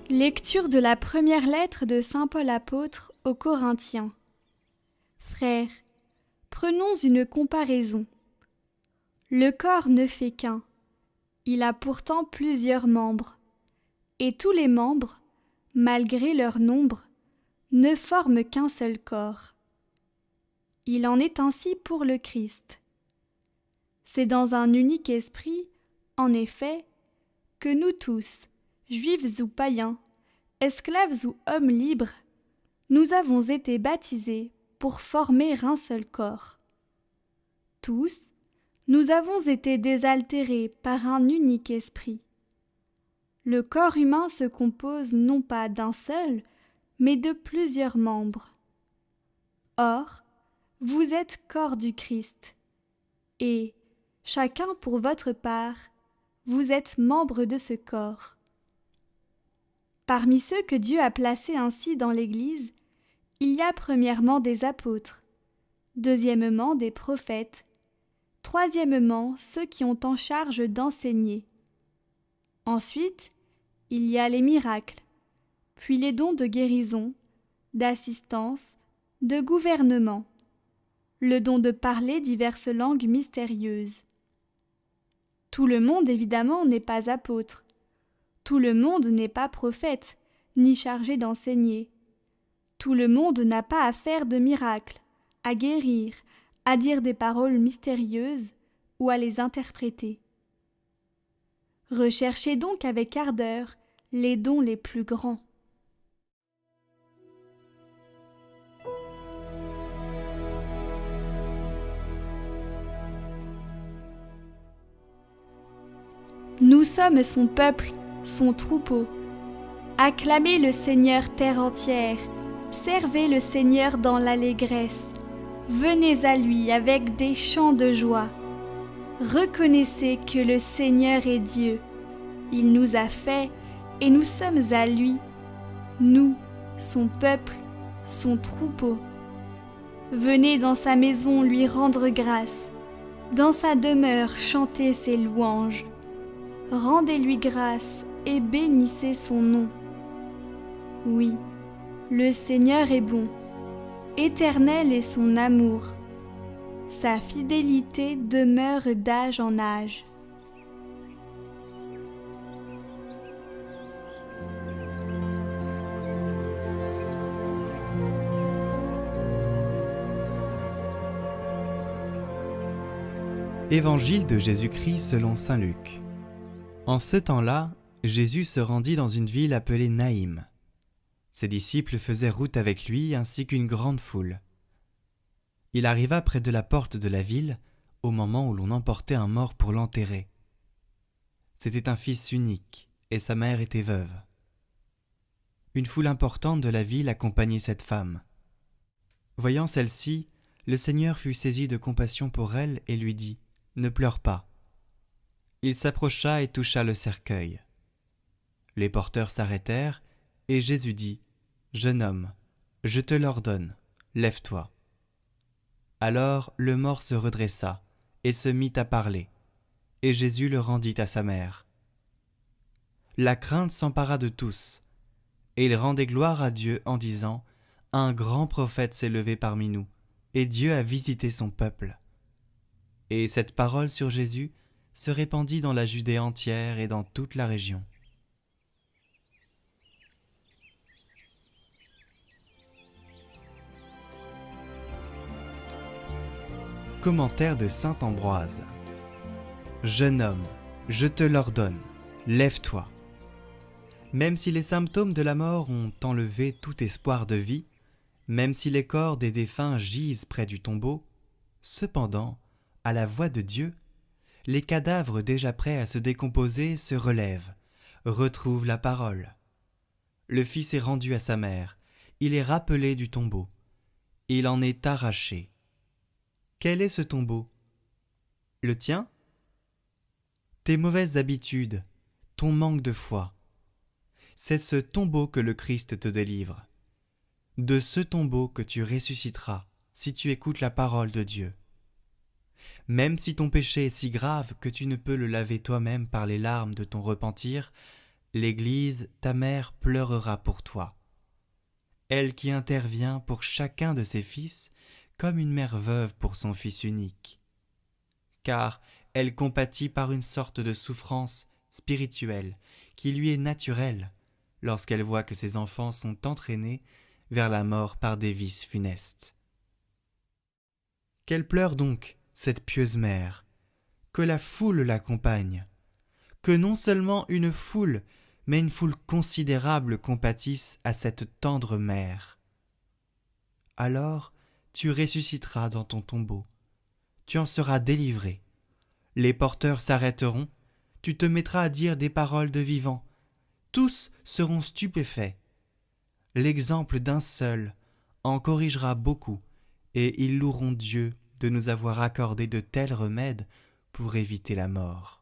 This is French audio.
Lecture de la première lettre de saint Paul apôtre aux Corinthiens. Frères, prenons une comparaison. Le corps ne fait qu'un. Il a pourtant plusieurs membres. Et tous les membres, malgré leur nombre, ne forment qu'un seul corps. Il en est ainsi pour le Christ. C'est dans un unique esprit, en effet, que nous tous, juifs ou païens, esclaves ou hommes libres, nous avons été baptisés pour former un seul corps. Tous, nous avons été désaltérés par un unique esprit. Le corps humain se compose non pas d'un seul, mais de plusieurs membres. Or, vous êtes corps du Christ, et, chacun pour votre part, vous êtes membres de ce corps. Parmi ceux que Dieu a placés ainsi dans l'Église, il y a premièrement des apôtres, deuxièmement des prophètes, troisièmement ceux qui ont en charge d'enseigner. Ensuite, il y a les miracles, puis les dons de guérison, d'assistance, de gouvernement, le don de parler diverses langues mystérieuses. Tout le monde, évidemment, n'est pas apôtre. Tout le monde n'est pas prophète, ni chargé d'enseigner. Tout le monde n'a pas à faire de miracles, à guérir, à dire des paroles mystérieuses ou à les interpréter. Recherchez donc avec ardeur les dons les plus grands. Nous sommes son peuple, son troupeau. Acclamez le Seigneur terre entière, servez le Seigneur dans l'allégresse. Venez à lui avec des chants de joie. Reconnaissez que le Seigneur est Dieu. Il nous a fait et nous sommes à lui, nous, son peuple, son troupeau. Venez dans sa maison lui rendre grâce, dans sa demeure chanter ses louanges. Rendez-lui grâce et bénissez son nom. Oui, le Seigneur est bon, éternel est son amour. Sa fidélité demeure d'âge en âge. Évangile de Jésus-Christ selon saint Luc. En ce temps-là, Jésus se rendit dans une ville appelée Naïm. Ses disciples faisaient route avec lui ainsi qu'une grande foule. Il arriva près de la porte de la ville au moment où l'on emportait un mort pour l'enterrer. C'était un fils unique et sa mère était veuve. Une foule importante de la ville accompagnait cette femme. Voyant celle-ci, le Seigneur fut saisi de compassion pour elle et lui dit « Ne pleure pas ». Il s'approcha et toucha le cercueil. Les porteurs s'arrêtèrent, et Jésus dit « Jeune homme, je te l'ordonne, lève-toi ». Alors le mort se redressa et se mit à parler, et Jésus le rendit à sa mère. La crainte s'empara de tous, et ils rendaient gloire à Dieu en disant « Un grand prophète s'est levé parmi nous, et Dieu a visité son peuple. » Et cette parole sur Jésus se répandit dans la Judée entière et dans toute la région. Commentaire de saint Ambroise. Jeune homme, je te l'ordonne, lève-toi. Même si les symptômes de la mort ont enlevé tout espoir de vie, même si les corps des défunts gisent près du tombeau, cependant, à la voix de Dieu, les cadavres déjà prêts à se décomposer se relèvent, retrouvent la parole. Le fils est rendu à sa mère, il est rappelé du tombeau, il en est arraché. Quel est ce tombeau? Le tien? Tes mauvaises habitudes, ton manque de foi. C'est ce tombeau que le Christ te délivre. De ce tombeau que tu ressusciteras si tu écoutes la parole de Dieu. Même si ton péché est si grave que tu ne peux le laver toi-même par les larmes de ton repentir, l'Église, ta mère, pleurera pour toi. Elle qui intervient pour chacun de ses fils, comme une mère veuve pour son fils unique. Car elle compatit par une sorte de souffrance spirituelle qui lui est naturelle lorsqu'elle voit que ses enfants sont entraînés vers la mort par des vices funestes. Qu'elle pleure donc, cette pieuse mère, que la foule l'accompagne, que non seulement une foule, mais une foule considérable compatisse à cette tendre mère. Alors tu ressusciteras dans ton tombeau, tu en seras délivré. Les porteurs s'arrêteront, tu te mettras à dire des paroles de vivant, tous seront stupéfaits. L'exemple d'un seul en corrigera beaucoup, et ils loueront Dieu de nous avoir accordé de tels remèdes pour éviter la mort.